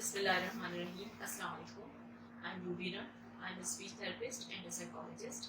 Bismillahirrahmanirrahim. Assalamu alaikum. I'm Rubina. I'm a speech therapist and a psychologist.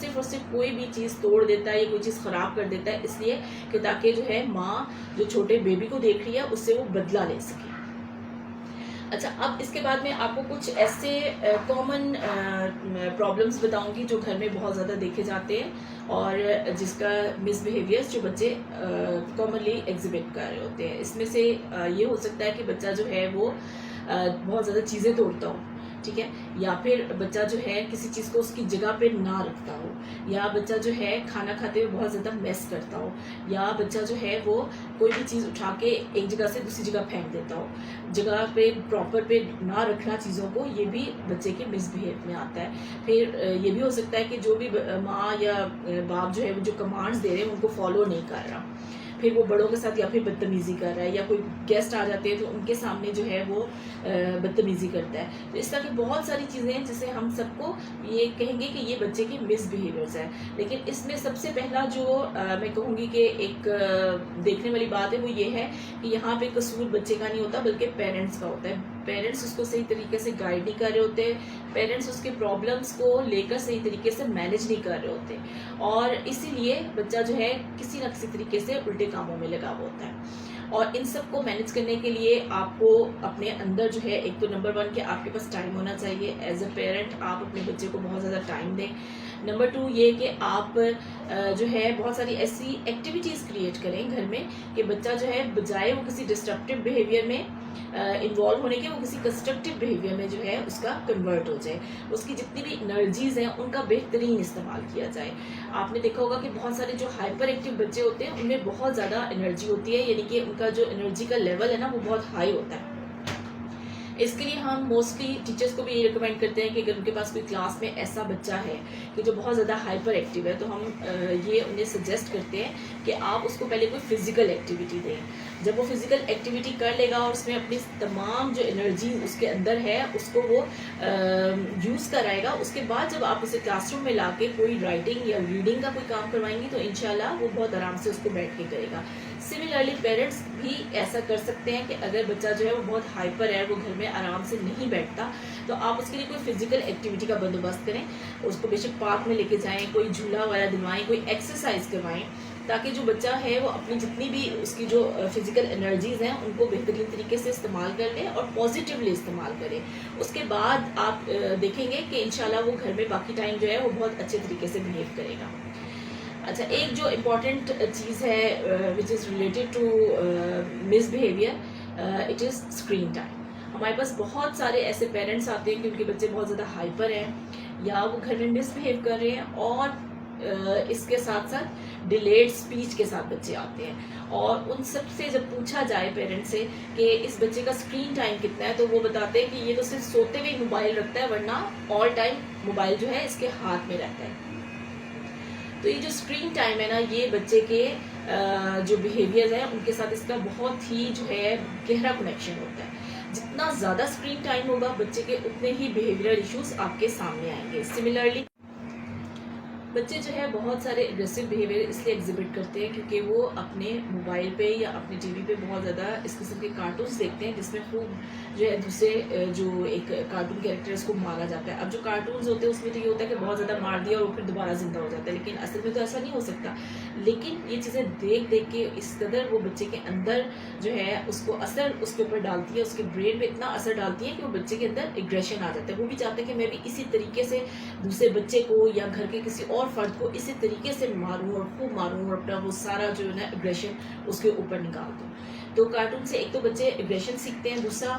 صرف اور صرف کوئی بھی چیز توڑ دیتا ہے یا کوئی چیز خراب کر دیتا ہے اس لیے کہ تاکہ جو ہے ماں جو چھوٹے بیبی کو دیکھ رہی ہے اس سے وہ بدلہ لے سکے. اچھا اب اس کے بعد میں آپ کو کچھ ایسے کامن پرابلمس بتاؤں گی جو گھر میں بہت زیادہ دیکھے جاتے ہیں اور جس کا مس بیہیویئرس جو بچے کامنلی ایگزیبٹ کر رہے ہوتے ہیں. اس میں سے یہ ہو سکتا ہے کہ بچہ جو ہے وہ بہت زیادہ چیزیں توڑتا ہو, ٹھیک ہے, یا پھر بچہ جو ہے کسی چیز کو اس کی جگہ پہ نہ رکھتا ہو, یا بچہ جو ہے کھانا کھاتے ہوئے بہت زیادہ میس کرتا ہو, یا بچہ جو ہے وہ کوئی بھی چیز اٹھا کے ایک جگہ سے دوسری جگہ پھینک دیتا ہو, جگہ پہ پراپر پہ نہ رکھنا چیزوں کو, یہ بھی بچے کے مس بیہیو میں آتا ہے. پھر یہ بھی ہو سکتا ہے کہ جو بھی ماں یا باپ جو ہے وہ جو کمانڈز دے رہے ہیں ان کو فالو نہیں کر رہا, پھر وہ بڑوں کے ساتھ یا پھر بدتمیزی کر رہا ہے, یا کوئی گیسٹ آ جاتے ہیں تو ان کے سامنے جو ہے وہ بدتمیزی کرتا ہے. تو اس طرح کی بہت ساری چیزیں ہیں جسے ہم سب کو یہ کہیں گے کہ یہ بچے کی مس بیہیویئرز ہے. لیکن اس میں سب سے پہلا جو میں کہوں گی کہ ایک دیکھنے والی بات ہے وہ یہ ہے کہ یہاں پہ قصور بچے کا نہیں ہوتا بلکہ پیرنٹس کا ہوتا ہے. پیرنٹس اس کو صحیح طریقے سے گائیڈ نہیں کر رہے ہوتے, پیرنٹس اس کے پرابلمس کو لے کر صحیح طریقے سے مینیج نہیں کر رہے ہوتے, اور اسی لیے بچہ جو ہے کسی نہ کسی طریقے سے الٹے کاموں میں لگا ہوا ہوتا ہے. اور ان سب کو مینیج کرنے کے لیے آپ کو اپنے اندر جو ہے ایک تو نمبر 1 کہ آپ کے پاس ٹائم ہونا چاہیے. ایز اے پیرنٹ آپ اپنے بچے کو بہت زیادہ ٹائم دیں. نمبر 2 یہ کہ آپ جو ہے بہت ساری ایسی ایکٹیویٹیز کریٹ کریں گھر میں کہ بچہ جو ہے بجائے وہ کسی ڈسٹرکٹیو بیہیویئر میں انوالو ہونے کے وہ کسی کنسٹرکٹیو بیہیویئر میں جو ہے اس کا کنورٹ ہو جائے. اس کی جتنی بھی انرجیز ہیں ان کا بہترین استعمال کیا جائے. آپ نے دیکھا ہوگا کہ بہت سارے جو ہائپر ایکٹیو بچے ہوتے ہیں ان میں بہت زیادہ انرجی ہوتی ہے, یعنی کہ ان کا جو انرجی کا لیول ہے نا وہ بہت ہائی ہوتا ہے. اس کے لیے ہم موسٹلی ٹیچرس کو بھی یہ ریکمینڈ کرتے ہیں کہ اگر ان کے پاس کوئی کلاس میں ایسا بچہ ہے کہ جو بہت زیادہ ہائپر ایکٹیو ہے تو ہم یہ انہیں سجیسٹ کرتے ہیں کہ آپ اس کو پہلے کوئی فزیکل ایکٹیویٹی دیں. جب وہ فزیکل ایکٹیویٹی کر لے گا اور اس میں اپنی تمام جو انرجی اس کے اندر ہے اس کو وہ یوز کرائے گا, اس کے بعد جب آپ اسے کلاس روم میں لا کے کوئی رائٹنگ یا ریڈنگ کا کوئی کام کروائیں گی تو انشاءاللہ وہ بہت آرام سے اس کو بیٹھ کے کرے گا. سملرلی پیرنٹس بھی ایسا کر سکتے ہیں کہ اگر بچہ جو ہے وہ بہت ہائپر ہے, وہ گھر میں آرام سے نہیں بیٹھتا, تو آپ اس کے لیے کوئی فزیکل ایکٹیویٹی کا بندوبست کریں. اس کو بے شک پارک میں لے کے جائیں, کوئی جھولا والا دلوائیں, کوئی ایکسرسائز کروائیں, تاکہ جو بچہ ہے وہ اپنی جتنی بھی اس کی جو فزیکل انرجیز ہیں ان کو بہترین طریقے سے استعمال کر لے اور پازیٹیولی استعمال کرے. اس کے بعد آپ دیکھیں گے کہ انشاءاللہ وہ گھر میں باقی ٹائم جو ہے وہ بہت اچھے طریقے سے بہیو کرے گا. اچھا, ایک جو امپورٹنٹ چیز ہے which is related to misbehaviour, it is screen time. ہمارے پاس بہت سارے ایسے پیرنٹس آتے ہیں کہ ان کے بچے بہت زیادہ ہائپر ہیں یا وہ گھر میں مس بیہیو کر رہے ہیں, اور اس کے ساتھ ساتھ ڈیلیڈ اسپیچ کے ساتھ بچے آتے ہیں. اور ان سب سے جب پوچھا جائے پیرنٹ سے کہ اس بچے کا اسکرین ٹائم کتنا ہے تو وہ بتاتے ہیں کہ یہ تو صرف سوتے ہوئے موبائل رکھتا ہے, ورنہ آل ٹائم موبائل جو ہے اس کے ہاتھ میں رہتا ہے. تو یہ جو اسکرین ٹائم ہے نا, یہ بچے کے جو بیہیویئر ہیں ان کے ساتھ اس کا بہت ہی جو ہے گہرا کنیکشن ہوتا ہے. جتنا زیادہ اسکرین ٹائم ہوگا بچے کے اتنے ہی بیہیویئر ایشوز آپ کے سامنے آئیں گے. سملرلی بچے جو ہے بہت سارے اگریسو بیہیویئر اس لیے ایگزیبٹ کرتے ہیں کیونکہ وہ اپنے موبائل پہ یا اپنے ٹی وی پہ بہت زیادہ اس قسم کے کارٹونس دیکھتے ہیں جس میں خوب جو ہے دوسرے جو ایک کارٹون کیریکٹرس کو مارا جاتا ہے. اب جو کارٹونز ہوتے ہیں اس میں تو یہ ہوتا ہے کہ بہت زیادہ مار دیا اور وہ پھر دوبارہ زندہ ہو جاتا ہے, لیکن اصل میں تو ایسا نہیں ہو سکتا. لیکن یہ چیزیں دیکھ دیکھ کے اس قدر وہ بچے کے اندر جو ہے اس کو اثر اس کے اوپر ڈالتی ہے, اس کے برین پہ اتنا اثر ڈالتی ہے کہ وہ بچے کے اندر ایگریشن آ جاتا ہے. وہ بھی چاہتے ہیں کہ میں بھی اسی طریقے سے دوسرے بچے کو یا گھر کے کسی اور فرد کو اسی طریقے سے ماروں اور خوب ماروں اور اپنا وہ سارا جو ہے نا ایگریشن اس کے اوپر نکال دوں. تو کارٹون سے ایک تو بچے ایگریشن سیکھتے ہیں, دوسرا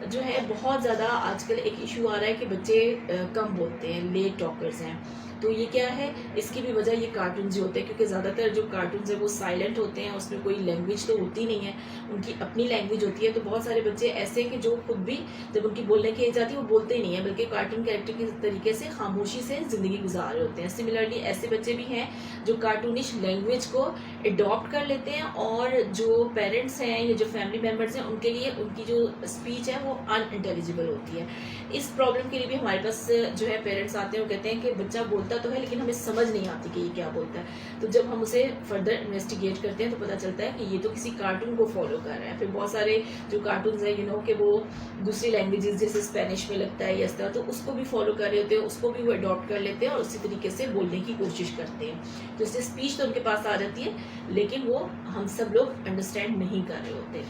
جو ہے بہت زیادہ آج کل ایک ایشو آ رہا ہے کہ بچے کم بولتے ہیں, لیٹ ٹاکرز ہیں. تو یہ کیا ہے, اس کی بھی وجہ یہ کارٹونز جو ہوتے ہیں, کیونکہ زیادہ تر جو کارٹونز ہیں وہ سائلنٹ ہوتے ہیں, اس میں کوئی لینگویج تو ہوتی نہیں ہے, ان کی اپنی لینگویج ہوتی ہے. تو بہت سارے بچے ایسے ہیں کہ جو خود بھی جب ان کی بولنے کی ایج آتی ہے وہ بولتے ہی نہیں ہیں, بلکہ کارٹون کیریکٹر کے طریقے سے خاموشی سے زندگی گزار رہے ہوتے ہیں. سملرلی ایسے بچے بھی ہیں جو کارٹونش لینگویج کو اڈاپٹ کر لیتے ہیں, اور جو پیرنٹس ہیں یا جو فیملی ممبرس ہیں ان کے لیے ان کی جو اسپیچ ہے وہ ان انٹیلیجیبل ہوتی ہے. اس پرابلم کے لیے بھی ہمارے پاس جو ہے پیرنٹس آتے ہیں اور کہتے ہیں کہ بچہ بولتا بولتا تو ہے لیکن ہمیں سمجھ نہیں آتی کہ یہ کیا بولتا ہے. تو جب ہم اسے فردر انویسٹیگیٹ کرتے ہیں تو پتہ چلتا ہے کہ یہ تو کسی کارٹون کو فالو کر رہا ہے. پھر بہت سارے جو کارٹونز ہیں کہ وہ دوسری لینگویجز جیسے اسپینش میں لگتا ہے یا اس طرح, تو اس کو بھی فالو کر رہے ہوتے ہیں, اس کو بھی وہ اڈاپٹ کر لیتے ہیں اور اسی طریقے سے بولنے کی کوشش کرتے ہیں. تو اس سے اسپیچ تو ان کے پاس آ جاتی ہے لیکن وہ ہم سب لوگ انڈرسٹینڈ نہیں کر رہے ہوتے.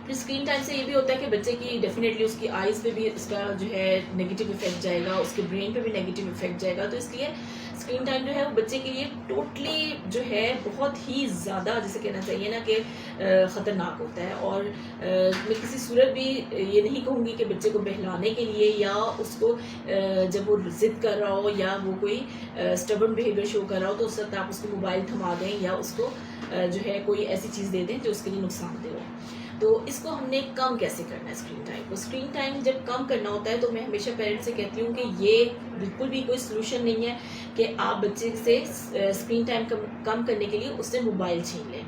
پھر اسکرین ٹائم سے یہ بھی ہوتا ہے کہ بچے کی ڈیفینیٹلی اس کی آئیز پہ بھی اس کا جو ہے نگیٹو افیکٹ جائے گا, اس کے برین پہ بھی نگیٹو افیکٹ جائے گا. تو اس لیے اسکرین ٹائم جو ہے وہ بچے کے لیے ٹوٹلی جو ہے بہت ہی زیادہ جیسے کہنا چاہیے نا کہ خطرناک ہوتا ہے. اور میں کسی صورت بھی یہ نہیں کہوں گی کہ بچے کو بہلانے کے لیے یا اس کو جب وہ ضد کر رہا ہو یا وہ کوئی اسٹبرن بیہیویئر شو کر رہا ہو تو اس وقت آپ اس کو موبائل تھما دیں یا اس کو جو ہے کوئی ایسی چیز دے دیں جو اس کے لیے نقصان دہ ہو. تو اس کو ہم نے کم کیسے کرنا ہے اسکرین ٹائم کو. اسکرین ٹائم جب کم کرنا ہوتا ہے تو میں ہمیشہ پیرنٹس سے کہتی ہوں کہ یہ بالکل بھی کوئی سلوشن نہیں ہے کہ آپ بچے سے اسکرین ٹائم کم کرنے کے لیے اس سے موبائل چھین لیں.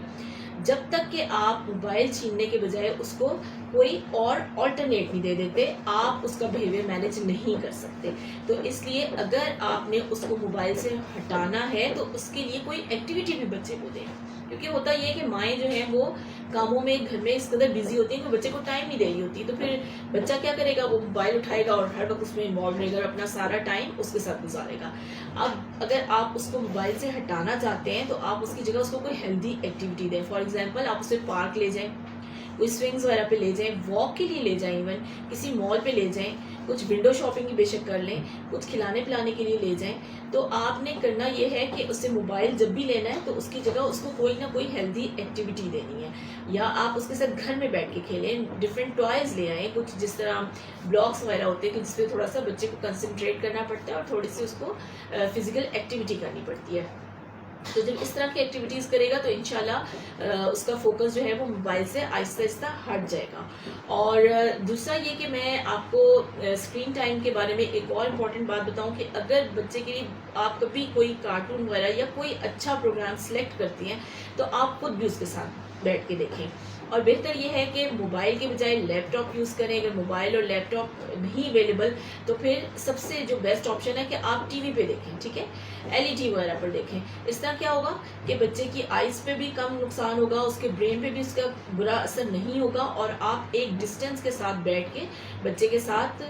جب تک کہ آپ موبائل چھیننے کے بجائے اس کو کوئی اور آلٹرنیٹ نہیں دے دیتے آپ اس کا بیہیویئر مینیج نہیں کر سکتے. تو اس لیے اگر آپ نے اس کو موبائل سے ہٹانا ہے تو اس کے لیے کوئی ایکٹیویٹی بھی بچے کو دیں. کیونکہ ہوتا یہ ہے کہ مائیں جو ہیں وہ کاموں میں گھر میں اس قدر بزی ہوتی ہیں کہ بچے کو ٹائم نہیں دے رہی ہوتی. تو پھر بچہ کیا کرے گا, وہ موبائل اٹھائے گا اور ہر وقت اس میں انوالو رہے گا, اپنا سارا ٹائم اس کے ساتھ گزارے گا. اب اگر آپ اس کو موبائل سے ہٹانا چاہتے ہیں تو آپ اس کی جگہ اس کو کوئی ہیلدی ایکٹیویٹی دیں. فار ایگزامپل آپ اسے پارک لے جائیں, کوئی سوئنگز وغیرہ پہ لے جائیں, واک کے لیے لے جائیں, ایون کسی مال پہ لے جائیں, کچھ ونڈو شاپنگ کی بے شک کر لیں, کچھ کھلانے پلانے کے لیے لے جائیں. تو آپ نے کرنا یہ ہے کہ اس سے موبائل جب بھی لینا ہے تو اس کی جگہ اس کو کوئی نہ کوئی ہیلدی ایکٹیویٹی دینی ہے. یا آپ اس کے ساتھ گھر میں بیٹھ کے کھیلیں, ڈفرینٹ ٹوائز لے آئیں, کچھ جس طرح بلاکس وغیرہ ہوتے ہیں کہ جس پہ تھوڑا سا بچے کو کنسنٹریٹ کرنا پڑتا ہے اور تھوڑی سی اس کو فزیکل ایکٹیویٹی کرنی پڑتی ہے. تو جب اس طرح کی ایکٹیویٹیز کرے گا تو انشاءاللہ اس کا فوکس جو ہے وہ موبائل سے آہستہ آہستہ ہٹ جائے گا. اور دوسرا یہ کہ میں آپ کو اسکرین ٹائم کے بارے میں ایک اور امپورٹنٹ بات بتاؤں کہ اگر بچے کے لیے آپ کبھی کوئی کارٹون وغیرہ یا کوئی اچھا پروگرام سلیکٹ کرتی ہیں تو آپ خود بھی اس کے ساتھ بیٹھ کے دیکھیں. اور بہتر یہ ہے کہ موبائل کے بجائے لیپ ٹاپ یوز کریں. اگر موبائل اور لیپ ٹاپ نہیں اویلیبل تو پھر سب سے جو بیسٹ آپشن ہے کہ آپ ٹی وی پہ دیکھیں, ٹھیک ہے, LED وغیرہ پر دیکھیں. اس طرح کیا ہوگا کہ بچے کی آئیز پہ بھی کم نقصان ہوگا, اس کے برین پہ بھی اس کا برا اثر نہیں ہوگا, اور آپ ایک ڈسٹینس کے ساتھ بیٹھ کے بچے کے ساتھ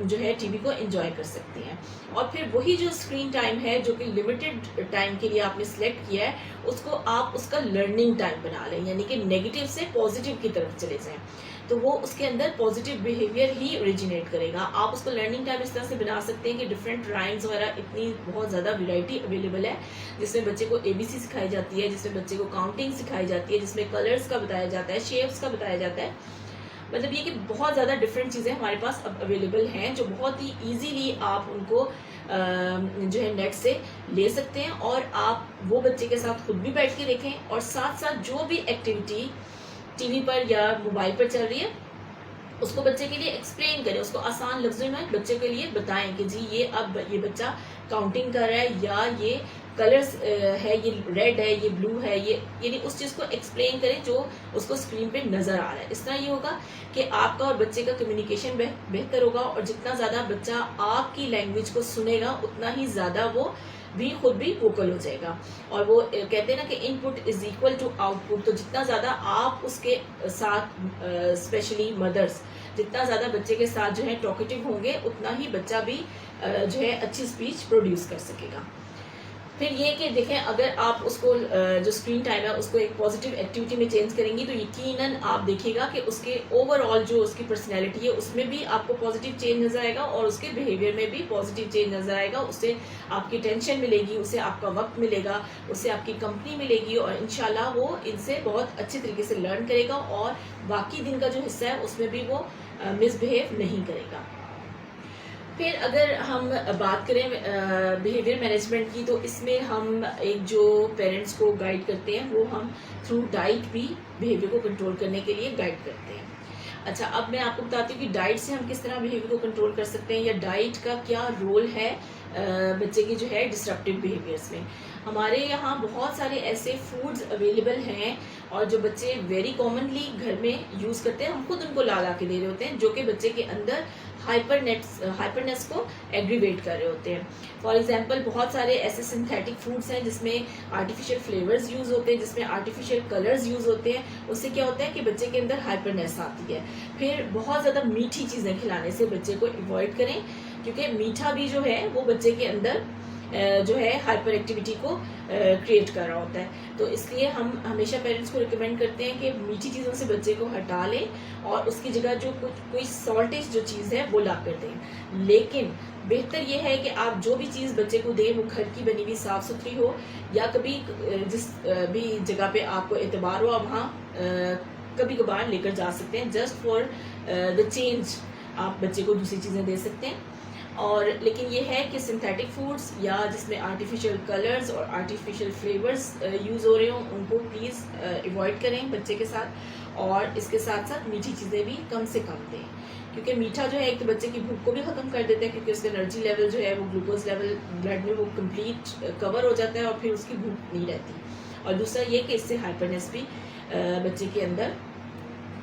جو ہے ٹی وی کو انجوائے کر سکتے ہیں. اور پھر وہی جو اسکرین ٹائم ہے جو کہ لمیٹڈ ٹائم کے لیے آپ نے سلیکٹ کیا ہے اس کو آپ اس کا لرننگ ٹائم بنا لیں, یعنی کہ نیگیٹو سے پازیٹیو کی طرف چلے جائیں. تو وہ اس کے اندر پازیٹیو بیہیویئر ہی اوریجنیٹ کرے گا. آپ اس کو لرننگ ٹائم اس طرح سے بنا سکتے ہیں کہ ڈفرینٹ رائمز وغیرہ اتنی بہت زیادہ ویرائٹی اویلیبل ہے جس میں بچے کو ABC سکھائی جاتی ہے, جس میں بچے کو کاؤنٹنگ سکھائی جاتی ہے, جس میں کلرز کا بتایا جاتا ہے, شیپس کا بتایا جاتا ہے. مطلب یہ کہ بہت زیادہ ڈفرینٹ چیزیں ہمارے پاس اب اویلیبل ہیں جو بہت ہی ایزیلی آپ ان کو جو ہے نیٹ سے لے سکتے ہیں. اور آپ وہ بچے کے ساتھ خود بھی بیٹھ کے دیکھیں اور ساتھ ساتھ جو بھی ایکٹیویٹی ٹی وی پر یا موبائل پر چل رہی ہے اس کو بچے کے لیے ایکسپلین کریں, اس کو آسان لفظوں میں بچے کے لیے بتائیں کہ جی یہ اب یہ بچہ کاؤنٹنگ کر رہا ہے یا یہ کلرز ہے, یہ ریڈ ہے, یہ بلو ہے, یہ یعنی اس چیز کو ایکسپلین کریں جو اس کو اسکرین پہ نظر آ رہا ہے. اس طرح یہ ہوگا کہ آپ کا اور بچے کا کمیونیکیشن بہتر ہوگا, اور جتنا زیادہ بچہ آپ کی لینگویج کو سنے گا اتنا ہی زیادہ وہ بھی خود بھی ووکل ہو جائے گا. اور وہ کہتے ہیں نا کہ input is equal to output. تو جتنا زیادہ آپ اس کے ساتھ اسپیشلی مدرس جتنا زیادہ بچے کے ساتھ جو ہے ٹاکیٹیو ہوں گے اتنا ہی بچہ بھی جو ہے اچھی اسپیچ پروڈیوس کر سکے گا. پھر یہ کہ دیکھیں اگر آپ اس کو جو اسکرین ٹائم ہے اس کو ایک پازیٹیو ایکٹیویٹی میں چینج کریں گی تو یقیناً آپ دیکھیے گا کہ اس کے اوور آل جو اس کی پرسنالٹی ہے اس میں بھی آپ کو پازیٹیو چینج نظر آئے گا, اور اس کے بیہیویئر میں بھی پازیٹیو چینج نظر آئے گا. اس سے آپ کی ٹینشن ملے گی, اس سے آپ کا وقت ملے گا, اس سے آپ کی کمپنی ملے گی, اور انشاءاللہ وہ ان سے بہت اچھے طریقے سے لرن کرے گا اور باقی دن کا جو حصہ ہے اس میں بھی وہ مس بہیو نہیں کرے گا. پھر اگر ہم بات کریں بیہیویئر مینجمنٹ کی تو اس میں ہم ایک جو پیرنٹس کو گائیڈ کرتے ہیں وہ ہم تھرو ڈائٹ بھی بیہیویئر کو کنٹرول کرنے کے لیے گائیڈ کرتے ہیں. اچھا, اب میں آپ کو بتاتی ہوں کہ ڈائٹ سے ہم کس طرح بیہیویئر کو کنٹرول کر سکتے ہیں یا ڈائٹ کا کیا رول ہے بچے کی جو ہے ڈسرپٹیو بیہیویئرس میں. ہمارے یہاں بہت سارے ایسے فوڈز اویلیبل ہیں اور جو بچے ویری کامنلی گھر میں یوز کرتے ہیں, ہم خود ان کو لا کے دے رہے ہوتے ہیں, جو کہ بچے کے اندر ہائپرنس کو ایگریویٹ کر رہے ہوتے ہیں. فار ایگزامپل بہت سارے ایسے سنتھیٹک فوڈس ہیں جس میں آرٹیفیشیل فلیورز یوز ہوتے ہیں, جس میں آرٹیفیشیل کلرز یوز ہوتے ہیں. اس سے کیا ہوتا ہے کہ بچے کے اندر ہائپرنس آتی ہے. پھر بہت زیادہ میٹھی چیزیں کھلانے سے بچے کو ایوائڈ کریں, کیونکہ میٹھا بھی جو ہے وہ بچے کے اندر جو ہے ہائپر ایکٹیویٹی کو کریٹ کر رہا ہوتا ہے. تو اس لیے ہم ہمیشہ پیرنٹس کو ریکمینڈ کرتے ہیں کہ میٹھی چیزوں سے بچے کو ہٹا لیں اور اس کی جگہ جو کوئی سالٹیج جو چیز ہے وہ لا کر دیں. لیکن بہتر یہ ہے کہ آپ جو بھی چیز بچے کو دیں وہ گھر کی بنی ہوئی صاف ستھری ہو, یا کبھی جس بھی جگہ پہ آپ کو اعتبار ہو آپ وہاں کبھی کبھار لے کر جا سکتے ہیں. جسٹ فار دا چینج آپ بچے کو دوسری چیزیں دے سکتے ہیں. اور لیکن یہ ہے کہ سنتھیٹک فوڈس یا جس میں آرٹیفیشیل کلرز اور آرٹیفیشیل فلیورز یوز ہو رہے ہوں ان کو پلیز ایوائڈ کریں بچے کے ساتھ. اور اس کے ساتھ ساتھ میٹھی چیزیں بھی کم سے کم دیں, کیونکہ میٹھا جو ہے ایک تو بچے کی بھوک کو بھی ختم کر دیتا ہے, کیونکہ اس کا انرجی لیول جو ہے وہ گلوکوز لیول بلڈ میں وہ کمپلیٹ کور ہو جاتا ہے اور پھر اس کی بھوک نہیں رہتی. اور دوسرا یہ کہ اس سے ہائپرنس بھی بچے کے اندر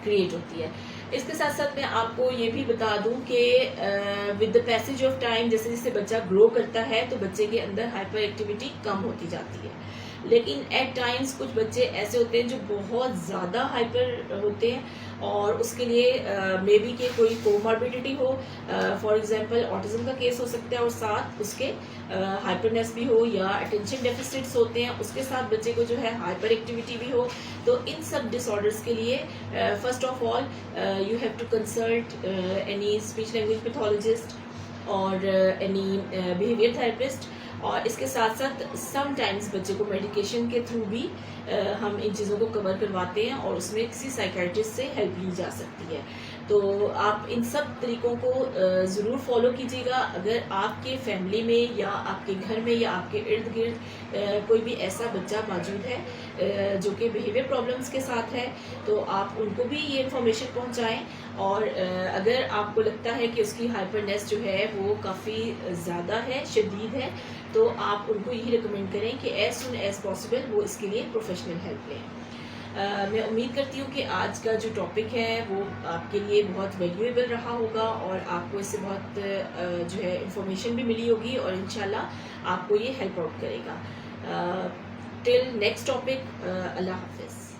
کریٹ ہوتی ہے. اس کے ساتھ ساتھ میں آپ کو یہ بھی بتا دوں کہ with the passage of time جیسے جیسے بچہ گرو کرتا ہے تو بچے کے اندر ہائپر ایکٹیویٹی کم ہوتی جاتی ہے. لیکن ایٹ ٹائمز کچھ بچے ایسے ہوتے ہیں جو بہت زیادہ ہائپر ہوتے ہیں, اور اس کے لیے مے بی کہ کوئی کوماربیڈیٹی ہو, فار ایگزامپل آٹزم کا کیس ہو سکتا ہے اور ساتھ اس کے ہائپرنس بھی ہو, یا اٹینشن ڈیفیسٹس ہوتے ہیں اس کے ساتھ بچے کو جو ہے ہائپر ایکٹیویٹی بھی ہو. تو ان سب ڈس آرڈرس کے لیے first of all you have to consult any speech language pathologist اور اینی بیہیویئر تھراپسٹ. اور اس کے ساتھ ساتھ سم ٹائمز بچے کو میڈیکیشن کے تھرو بھی ہم ان چیزوں کو کور کرواتے ہیں, اور اس میں کسی سائیکیٹرسٹ سے ہیلپ لی جا سکتی ہے. تو آپ ان سب طریقوں کو ضرور فالو کیجیے گا. اگر آپ کے فیملی میں یا آپ کے گھر میں یا آپ کے ارد گرد کوئی بھی ایسا بچہ موجود ہے جو کہ بیہیویئر پرابلمس کے ساتھ ہے, تو آپ ان کو بھی یہ انفارمیشن پہنچائیں. اور اگر آپ کو لگتا ہے کہ اس کی ہائپرنس جو ہے وہ کافی زیادہ ہے, شدید ہے, تو آپ ان کو یہی ریکمینڈ کریں کہ ایز سون ایز پاسبل وہ اس کے لیے پروفیشنل ہیلپ لیں. میں امید کرتی ہوں کہ آج کا جو ٹاپک ہے وہ آپ کے لیے بہت ویلیویبل رہا ہوگا, اور آپ کو اس سے بہت جو ہے انفارمیشن بھی ملی ہوگی, اور انشاءاللہ آپ کو یہ ہیلپ آؤٹ کرے گا. ٹل نیکسٹ ٹاپک, اللہ حافظ.